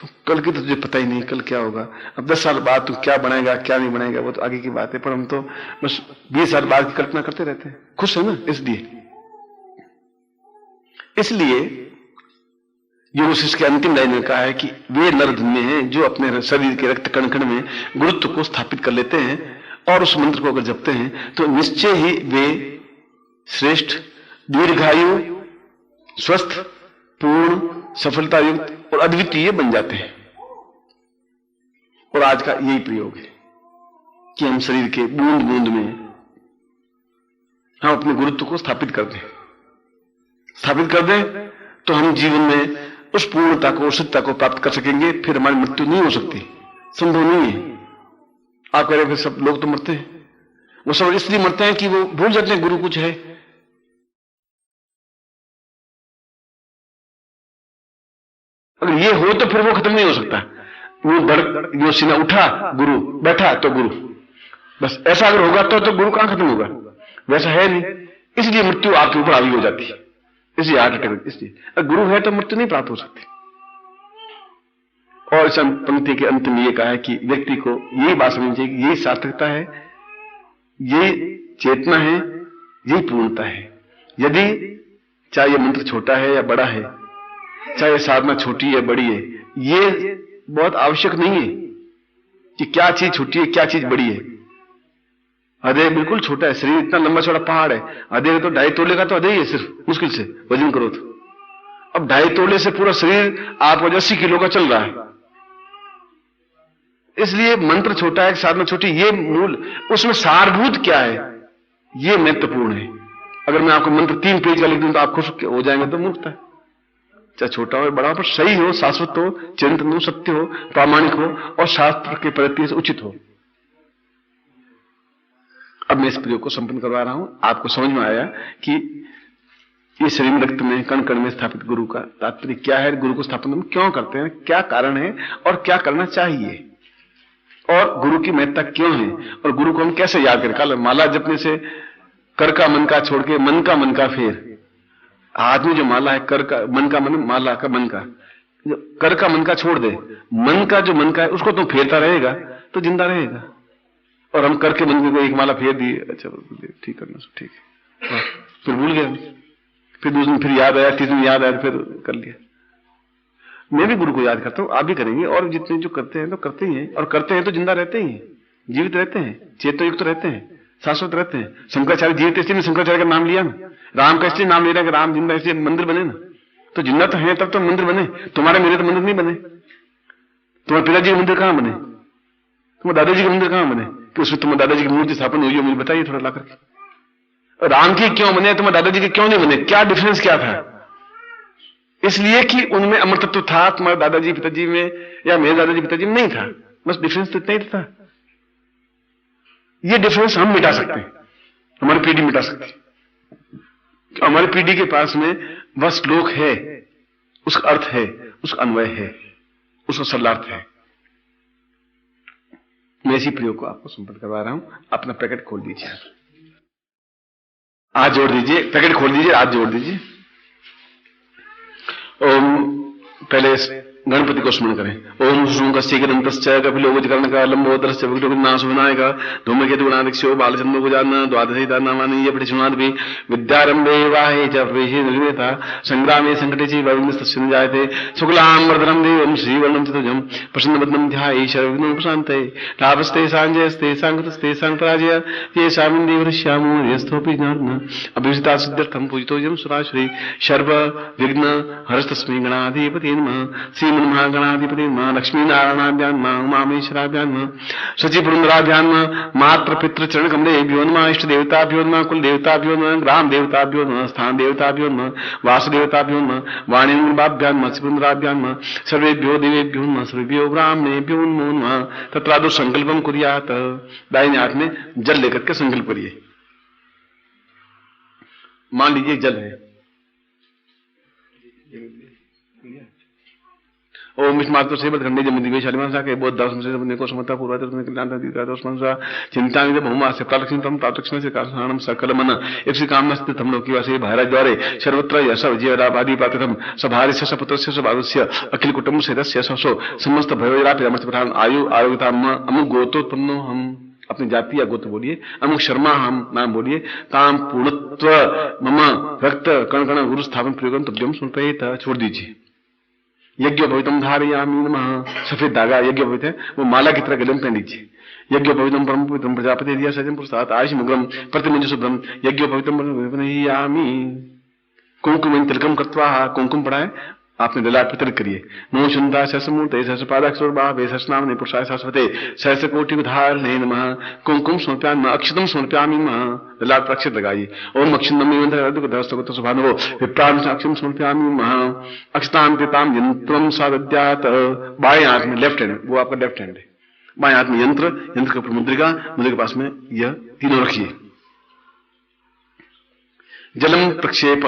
कल की तो तुझे पता ही नहीं कल क्या होगा। अब 10 साल बाद तू क्या बनाएगा क्या नहीं बनाएगा वो तो आगे की बात है, पर हम तो बस 20 साल बाद की कल्पना करते रहते हैं, खुश है ना। इसलिए योग वशिष्ठ के अंतिम लाइन में कहा है कि वे नर धन्य हैं जो अपने शरीर के रक्त कण कण में गुरुत्व को स्थापित कर लेते हैं और उस मंत्र को अगर जपते हैं तो निश्चय ही वे श्रेष्ठ, दीर्घायु, स्वस्थ, पूर्ण, सफलता युक्त और अद्वितीय बन जाते हैं। और आज का यही प्रयोग है कि हम शरीर के बूंद बूंद में हम अपने गुरुत्व को स्थापित कर दें तो हम जीवन में उस पूर्णता को, शुद्धता को प्राप्त कर सकेंगे। फिर हमारी मृत्यु नहीं हो सकती, संभव नहीं है। आप कह रहे हैं सब लोग तो मरते हैं, वो सब इसलिए मरते हैं कि वो भूल जाते हैं गुरु कुछ है। अगर ये हो तो फिर वो खत्म नहीं हो सकता। वो सीना उठा गुरु, बैठा तो गुरु, बस ऐसा अगर होगा तो गुरु कहां खत्म होगा, वैसा है नहीं। इसलिए मृत्यु आपके ऊपर हावी हो जाती है, इसलिए हार्ट अटैक। इसलिए अगर गुरु है तो मृत्यु नहीं प्राप्त हो सकती। और इस पंक्ति के अंत में यह कहा है कि व्यक्ति को यही बात समझनी चाहिए कि यही सार्थकता है, यही चेतना है, यही पूर्णता है। यदि चाहे ये मंत्र छोटा है या बड़ा है, चाहे साधना छोटी है बड़ी है, ये बहुत आवश्यक नहीं है कि क्या चीज छोटी है क्या चीज बड़ी है। हृदय बिल्कुल छोटा है, शरीर इतना लंबा चौड़ा पहाड़ है, हृदय तो 2.5 तोले का तो हृदय है सिर्फ, मुश्किल से वजन करो तो। अब 2.5 तोले से पूरा शरीर आपका 80 किलो का चल रहा है। इसलिए मंत्र छोटा है, साधना छोटी, ये मूल, उसमें सारभूत क्या है ये महत्वपूर्ण है। अगर मैं आपको मंत्र 3 पेज का लिख दूं तो आप खुश हो जाएंगे तो मूर्खता है। चाहे छोटा हो बड़ा हो, पर सही हो, शाश्वत हो, चिंतन हो, सत्य हो, प्रामाणिक हो और शास्त्र के प्रति से उचित हो। अब मैं इस प्रयोग को संपन्न करवा रहा हूं। आपको समझ में आया कि ये शरीर रक्त में कण कण में स्थापित गुरु का तात्पर्य क्या है, गुरु को स्थापन हम क्यों करते हैं, क्या कारण है और क्या करना चाहिए, और गुरु की महत्ता क्यों है, और गुरु को हम कैसे याद करें। कल माला जपने से कर का मन का छोड़ के मन का फेर, हाथ में जो माला है कर का मन का मन, माला का मन का, कर का मन का छोड़ दे, मन का जो मन का है उसको तुम फेरता रहेगा तो जिंदा रहेगा। और हम करके मन को एक माला फेर दी, अच्छा ठीक करना ठीक है, फिर भूल गया, फिर दूसरे दिन फिर याद आया, तीसरे दिन याद आया, फिर कर लिया। मैं भी गुरु को याद करता हूं, आप भी करेंगे, और जितने जो करते हैं तो करते ही हैं, और करते हैं तो जिंदा रहते ही हैं, जीवित रहते हैं, चेतोयुक्त रहते हैं, शाश्वत रहते हैं। शंकराचार्य जीवित इसलिए शंकराचार्य का नाम लिया ना, राम का इसलिए नाम ले रहा है कि राम जिंदा, इसलिए मंदिर बने ना। तो जिंदा तो है तब तो मंदिर बने। तुम्हारे मेरे तो मंदिर नहीं बने। तुम्हारे पिताजी का मंदिर कहां बने, तुम्हारे दादाजी का मंदिर कहां बने कि उसमें तुम्हारे दादाजी की मूर्ति स्थापन हुई हो, मुझे बताइए थोड़ा ला करके। राम की क्यों बने, तुम्हारे दादाजी के क्यों नहीं बने, क्या डिफरेंस क्या था। इसलिए कि उनमें अमृतत्व था, तुम्हारे दादाजी पिताजी में या मेरे दादाजी पिताजी में नहीं था, बस डिफरेंस तो इतना ही था। ये डिफरेंस हम मिटा सकते हैं, हमारी पीढ़ी मिटा सकती है। हमारी पीढ़ी के पास में वह श्लोक है, उसका अर्थ है, उसका अन्वय है, उसका सरलार्थ है। मैं इसी प्रयोग को आपको संपन्न करवा रहा हूं। अपना पैकेट खोल दीजिए, हाथ जोड़ दीजिए, पैकेट खोल दीजिए, हाथ जोड़ दीजिए। ओम, पहले गणपति को स्मरण करें। ओम श्रूंकस्यैकदन्तस्य कपिलोपचकर्णकः लंबोदरस्य विघ्नविघ्नाशविनायकः धूमकेतुगणाध्यक्षो बालचन्द्रो भुजाननः द्वादशैतानामानि ये पठिशुनाद्भि विद्यारम्भे वाहे च प्रवेशे निर्विता संग्रामे संकटे च विघ्नस्तस्य न जायते। शुक्लां वरदं देवं श्रीवर्णं चतुर्भुजं प्रसन्नवदनं ध्यायेत् सर्वविघ्नोपशान्तये। लाभस्ते साञ्जयस्ते साङ्गतस्ते साङ्गपराजय येषामिन्दे वृष्यामो यस्थोऽपि ज्ञानः अभिषिता सिद्ध्यर्थं पूजितोऽयं सुराश्री सर्व विघ्न हरस्तस्मै गणाधिपतये नमः। श्रीमन्महागणाधिपति नमः। लक्ष्मीनारायणाभ्यां नमः। उमामेश्वराभ्यां नमः। शचिपुरन्दराभ्यां नमः। मातृपितृचरणकमलेभ्यो नमः। इष्टदेवताभ्यो नमः। कुलदेवताभ्यो नमः। ग्रामदेवताभ्यो नमः। स्थानदेवताभ्यो नमः। वासुदेवताभ्यो नमः। वाणीन्द्रभाभ्यां नमः। शिपुन्द्राभ्यां नमः। सर्वेभ्यो देवेभ्यो नमः। सर्वेभ्यो ब्राह्मणेभ्यो नमो नमः। तत्रादौ संकल्पं कुर्यात्। दाहिने हाथ में जल लेकर के संकल्प करिए। मान लीजिए जल है। ओम विष्मात्र से बदखंडे जमुदीवे शालिमांसा के बोध दास से बंदे को समता पूर्वात उसने कल्याण दीर्घ दोष मनसा चिंता विद बहुमा से प्रालक्षितम तातक्षण से कारणम सकल मन इसी कामनस्ते तम लोकी वासे भारत द्वारे सर्वत्र यश विजयराबादी पात्रम सभारि से सपुत्रस्य सभारुस्य अखिल कुटुंब सदस्य ससो समस्त भयोरा पिरामर्थ प्रधान आयु आरोग्यता अमुक गोत्रोत्पन्नो हम अपनी जाति या गोत्र बोलिए, अमुक शर्मा हम नाम बोलिए, ताम पूर्णत्व मम रक्त कण कण गुरु स्थापन प्रयोगम तब्यम समर्पयेत, छोड़ दीजिए। यज्ञ भवितम धारयामि नमः, सफेद धागा यज्ञ भवित है, वो माला की तरह गले में पहन लीजिए। यज्ञ भवितम परम पवित्रम प्रजापति दिया सजन पुरुषात् आयुष मुग्रम प्रतिमुंज शुभ्रम यज्ञ भवितम परम कुंकुम तिलकम कृत्वा, कुंकुम पढ़ाए आपने ललाट पर तिलक करिए। नमो शुंदा सहस्रमूर्ते सहस्रपादाक्षरबाहे सहस्रनामने पुरुषाय शाश्वते सहस्रकोटि उद्धारणे नमः। कुंकुम समर्पयामि अक्षतम समर्पयामि नमः, ललाट पर अक्षत लगाइए। ओम अक्षतम मंत्र सुभानो विप्राण अक्षम समर्पयामि नमः। अक्षतां कृतां यंत्रम सादद्यात्, बाएं हाथ में लेफ्ट हैंड, वो आपका लेफ्ट हैंड है, बाएं हाथ में यंत्र, यंत्र के ऊपर मुद्रिका, मुद्रिका के पास में यह तीनों रखिए। जलम प्रक्षेप,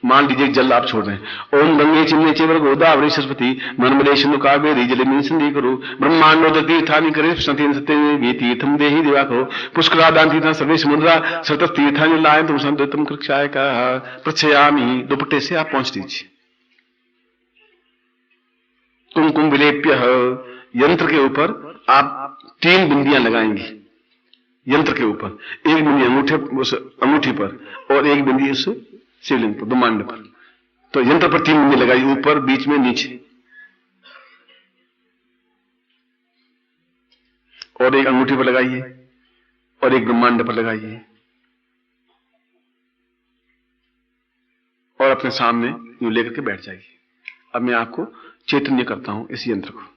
मान लीजिए जल आप छोड़ रहे हैं। ओम गंगे चिन्ने चेवर गोदावरी सरस्वती नर्मदे सिंधु कावेरी जलेस्मिन् सन्निधिं ब्रह्मांडो तीर्थानि करे सतीन सत्ये तीर्थम देहि दिवाको पुष्करादान तीर्थानि सर्वे समुद्रा सततीर्थानि लायन्तुम संततम कृक्षाय का प्रच्छयामि, दुपट्टे से आप पहुंच दीजिए। कुमकुम विलेप्य, यंत्र के ऊपर आप 3 बिंदियां लगाएंगी। यंत्र के ऊपर एक बिंदी अंगूठी पर और एक बिंदी उस शिवलिंग पर, ब्रह्मांड पर। तो यंत्र पर 3 बिंदी लगाइए, ऊपर, बीच में, नीचे, और एक अंगूठी पर लगाइए और एक ब्रह्मांड पर लगाइए और अपने सामने यूं लेकर के बैठ जाइए। अब मैं आपको चैतन्य करता हूं इस यंत्र को।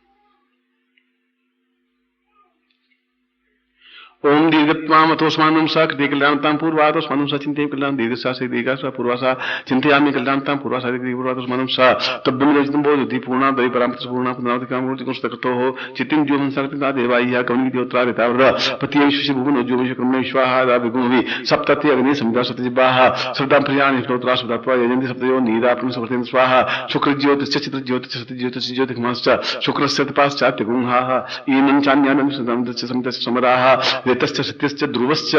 ओम दीर्घत्वाम अथोस्मानं स कृते कल्याणतां पूर्वातोस्मानं स चिंते कल्याण दीर्घसा से दीर्घसा पूर्वासा चिंतयामि कल्याणतां पूर्वासा पूर्वातोस्मानं स तब्दम रचितं बोधि पूर्णा दरि परामृत पूर्णा पुनरावृत्तिकां मूर्ति कुंस्तकृतो हो चित्तिं ज्योमं सकता देवाय्या कवनि देवत्रा देतावर पतियं शिशि भुवन ज्योमि क्रमणे विश्वाहा दा विगुणवि सप्तति अग्नि समिता सप्तजिह्वाः श्रद्धां प्रियाणि स्तोत्रा सुधात्वा यजन्ति सप्तयो नीरापनं समर्थेन स्वाहा शुक्र ज्योतिश्च चित्र ज्योतिश्च सत्य ज्योतिश्च ज्योतिर्माश्च शुक्रस्य तपाश्चात्य गुंहाः ईनं चान्यानं सदंतस्य समितस्य समराः रेतश्च सत्यश्च ध्रुवश्च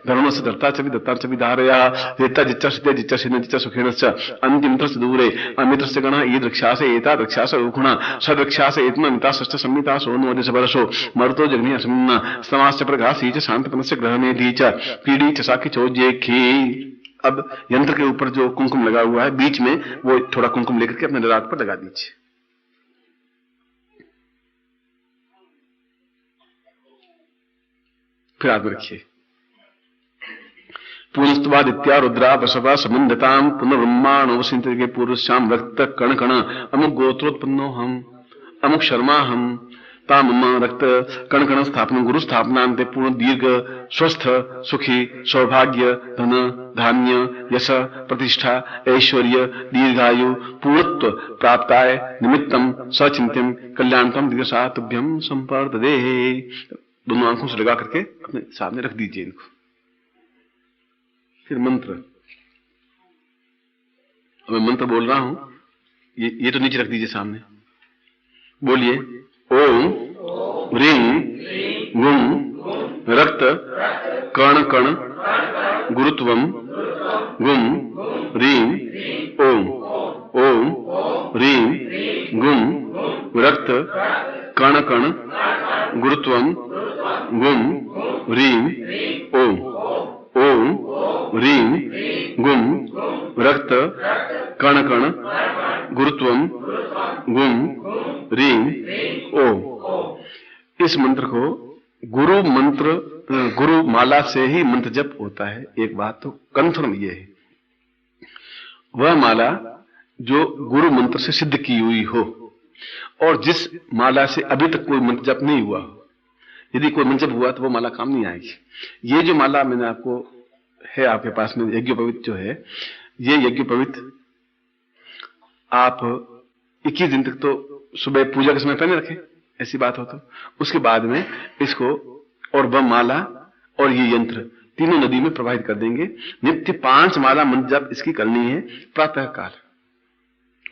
धर्मस्य दत्ता च विदत्ता च विधारया रेता जिच्चा सत्य जिच्चा सिन जिच्चा सुखेनश्च अंतिमत्रस्य दूरे अमित्रस्य गणः ईदृक्षासे एता दृक्षासे उखुणा सदृक्षासे एतनमिता षष्ठ संहिता सोनोदय बरसो मरुतो जग्नि असमिन्ना स्तमाश्च प्रघासी च शांतपनस्य ग्रहमेधी च पीड़ी च साखी चोज्येखी। अब यंत्र के ऊपर जो कुंकुम लगा हुआ है बीच में, वो थोड़ा कुंकुम लेकर के अपने ललाट पर लगा दीजिए। फिर हाथ में रखिए। पुनस्तवादित्या रुद्रा वसवा समुन्दताम पुनर्ब्रह्माणो सिंह पूर्वश्याम रक्त कण कण अमुक गोत्रोत्पन्नो हम अमुक शर्मा हम ताम रक्त कण कण स्थापन गुरु स्थापनांते पूर्ण दीर्घ स्वस्थ सुखी सौभाग्य धन धान्य यश प्रतिष्ठा ऐश्वर्य दीर्घायु पूर्णत्व प्राप्ताय निमित्तम सचिंत्यम कल्याणतम दिवसा तुभ्यम संपर्ददे। दोनों आंखों से लगा करके अपने सामने रख दीजिए इनको। फिर मंत्र, मैं मंत्र बोल रहा हूं, ये तो नीचे रख दीजिए सामने। बोलिए ओम ह्रीं गुम रक्त कण कण गुरुत्वम गुम ह्रीं ओम। ओम ह्रीं गुम रक्त कण कण गुरुत्वम गुम ह्रीं ओम। ओम ह्रीं गुम रक्त कण कण गुरुत्वम गुम ह्रीं ओम। इस मंत्र को गुरु मंत्र, गुरु माला से ही मंत्र जप होता है। एक बात तो कंफर्म ये है, वह माला जो गुरु मंत्र से सिद्ध की हुई हो और जिस माला से अभी तक कोई मंत्र जप नहीं हुआ हो। यदि कोई मंत्र जप हुआ तो वो माला काम नहीं आएगी। ये जो माला मैंने आपको है आपके पास में यज्ञोपवीत जो है, ये यज्ञोपवीत आप 21 दिन तक तो सुबह पूजा के समय पहने रखें, ऐसी बात हो तो उसके बाद में इसको और वह माला और ये यंत्र तीनों नदी में प्रवाहित कर देंगे। नित्य 5 माला मंत्र जप इसकी करनी है प्रातः काल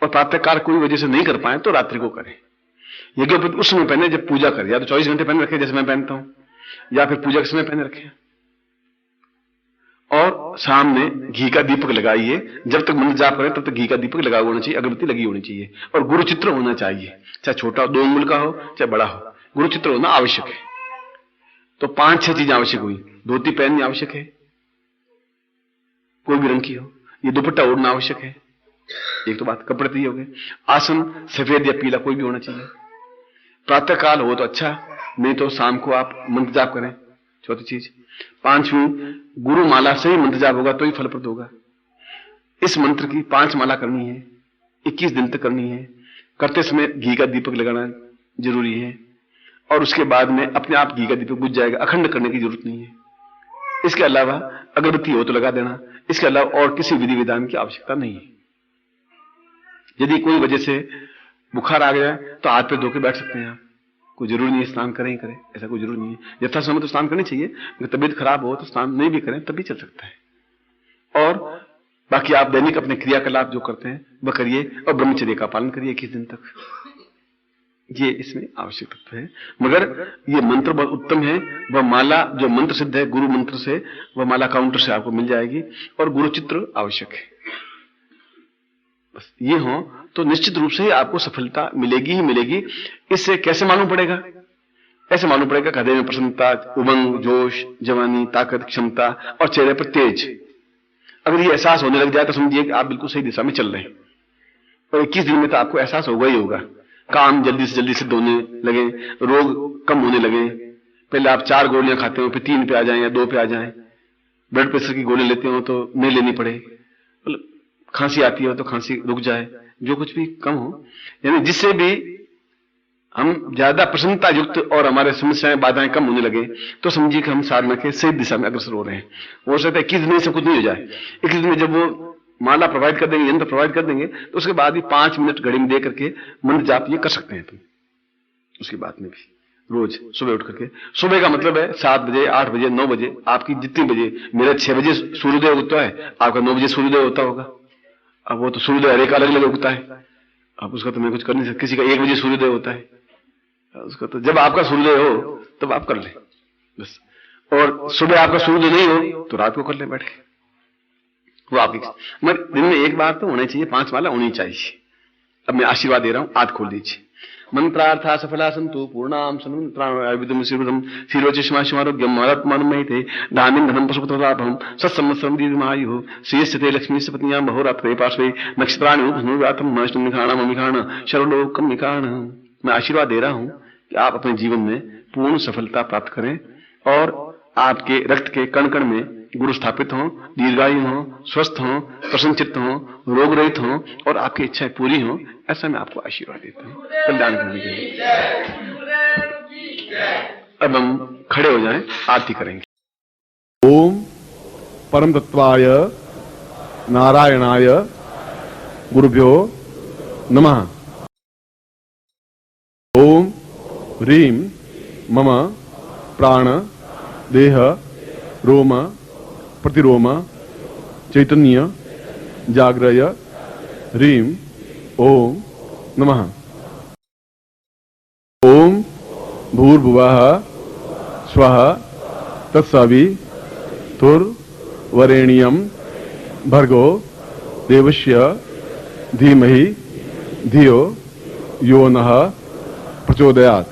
और प्रातःकाल कोई वजह से नहीं कर पाए तो रात्रि को करें। यज्ञोपवीत उस समय पहने जब पूजा करें, या तो 24 घंटे पहने रखें जैसे मैं पहनता हूं, या फिर पूजा के समय पहने रखें। और सामने घी का दीपक लगाइए, जब तक मंत्र जाप करें तब तक घी का दीपक लगा होना चाहिए, अगरबत्ती लगी होनी चाहिए, और गुरु चित्र होना चाहिए, चाहे छोटा 2 अंगुल का हो चाहे बड़ा हो, गुरु चित्र होना आवश्यक है। तो 5-6 चीजें आवश्यक हुई। धोती पहननी आवश्यक है, कोई भी रंग की हो। ये दुपट्टा ओढ़ना आवश्यक है, एक तो बात। कपड़े तो हो गए। आसन सफेद या पीला कोई भी होना चाहिए। प्रातः काल हो तो अच्छा, नहीं तो शाम को आप मंत्र जाप करें, चौथी चीज। 5वीं, गुरु माला से ही मंत्र जाप होगा तो ही फलप्रद होगा। इस मंत्र की 5 माला करनी है, 21 दिन तक करनी है। करते समय घी का दीपक लगाना जरूरी है, और उसके बाद में अपने आप घी का दीपक बुझ जाएगा, अखंड करने की जरूरत नहीं है। इसके अलावा अगरबत्ती हो तो लगा देना, इसके अलावा और किसी विधि विधान की आवश्यकता नहीं है। यदि कोई वजह से बुखार आ गया तो हाथ पे धो के बैठ सकते हैं आप, कोई जरूरी नहीं है स्नान करें ही करें, ऐसा कोई जरूरी नहीं है। यथासंभव तो स्नान करनी चाहिए, अगर तबीयत खराब हो तो स्नान नहीं भी करें तब भी चल सकता है। और बाकी आप दैनिक अपने क्रियाकलाप जो करते हैं वह करिए, और ब्रह्मचर्य का पालन करिए 21 दिन तक। ये इसमें आवश्यक तत्व है। मगर ये मंत्र बहुत उत्तम है। वह माला जो मंत्र सिद्ध है गुरु मंत्र से, वह माला काउंटर से आपको मिल जाएगी, और गुरु चित्र आवश्यक है। बस ये हो तो निश्चित रूप से ही आपको सफलता मिलेगी ही मिलेगी। इससे कैसे मालूम पड़ेगा? ऐसे मालूम पड़ेगा कि हृदय में प्रसन्नता, उमंग, जोश, जवानी, ताकत, क्षमता और चेहरे पर तेज। अगर ये एहसास होने लग जाए तो समझिए कि आप बिल्कुल सही दिशा में चल रहे हैं। और 21 दिन में तो आपको एहसास होगा ही होगा। काम जल्दी से होने लगे, रोग कम होने लगे। पहले आप 4 गोलियां खाते हो, फिर 3 पे आ जाएं या 2 पे आ जाएं। ब्लड प्रेशर की गोली लेते हो तो नहीं लेनी पड़े, मतलब खांसी आती हो तो खांसी रुक जाए, जो कुछ भी कम हो। यानी जिससे भी हम ज्यादा प्रसन्नता युक्त और हमारे समस्याएं बाधाएं कम होने लगे तो समझिए कि हम साधना के सही दिशा में अग्रसर हो रहे हैं। हो सकता है 21 दिन में सब कुछ नहीं हो जाए। 21 दिन में जब वो माला प्रोवाइड कर देंगे, यंत्र प्रोवाइड कर देंगे, तो उसके बाद भी 5 मिनट घड़ी में दे करके मंत्र जाप ये कर सकते हैं तुम। उसके बाद में भी रोज सुबह उठ करके, सुबह का मतलब है 7 बजे, 8 बजे, 9 बजे, आपकी जितनी बजे। मेरा 6 बजे सूर्योदय होता है, आपका 9 बजे सूर्योदय होता होगा। अब वो तो सूर्योदय हर एक अलग अलग होता है, अब उसका तो मैं कुछ कर नहीं सकता। किसी का 1 बजे सूर्योदय होता है, उसका तो जब आपका सूर्योदय हो तब आप कर ले बस। और सुबह आपका सूर्योदय नहीं हो तो रात को कर ले बैठ के, वो आपकी। मगर दिन में एक बार तो होना चाहिए, 5 माला होनी चाहिए। अब मैं आशीर्वाद दे रहा हूं, आंख खोल दीजिए। मंत्रार्था सफला संतु पूर्णाम सन्मंत्राविदम शिवदम शिरोचिष्मारोग्यम आत्मानं महिते धामिन धनम पशुपतलाभम सत्संवत्सरं दीर्घमायुः श्रेयस्ते लक्ष्मी सपत्न्यां बहुरात्रे पार्श्वे नक्षत्राणि धनुर्व्यातम मनुष्यनिखाणम अमिखाण शरलोकम निखाण। मैं आशीर्वाद दे रहा हूं कि आप अपने जीवन में पूर्ण सफलता प्राप्त करें, और आपके रक्त के कण कण में गुरु स्थापित हों, दीर्घायु हों, स्वस्थ हों, प्रसन्नचित्त हों, रोग रहित हों, और आपकी इच्छाएं पूरी हों। ऐसा मैं आपको आशीर्वाद देता हूं कल्याण करने के लिए। अब हम खड़े हो जाएं, आरती करेंगे। ओम परम तत्वाय नारायणाय गुरुभ्यो नमः। ओम ह्रीं मम प्राण देह रोम प्रतिरोम चैतन्य जाग्रय ह्रीं ओम नमः। ओम भूर्भुवः स्वः तत्सवितुर्वरेण्यं भर्गो देवस्य धीमहि धियो यो नः प्रचोदयात्।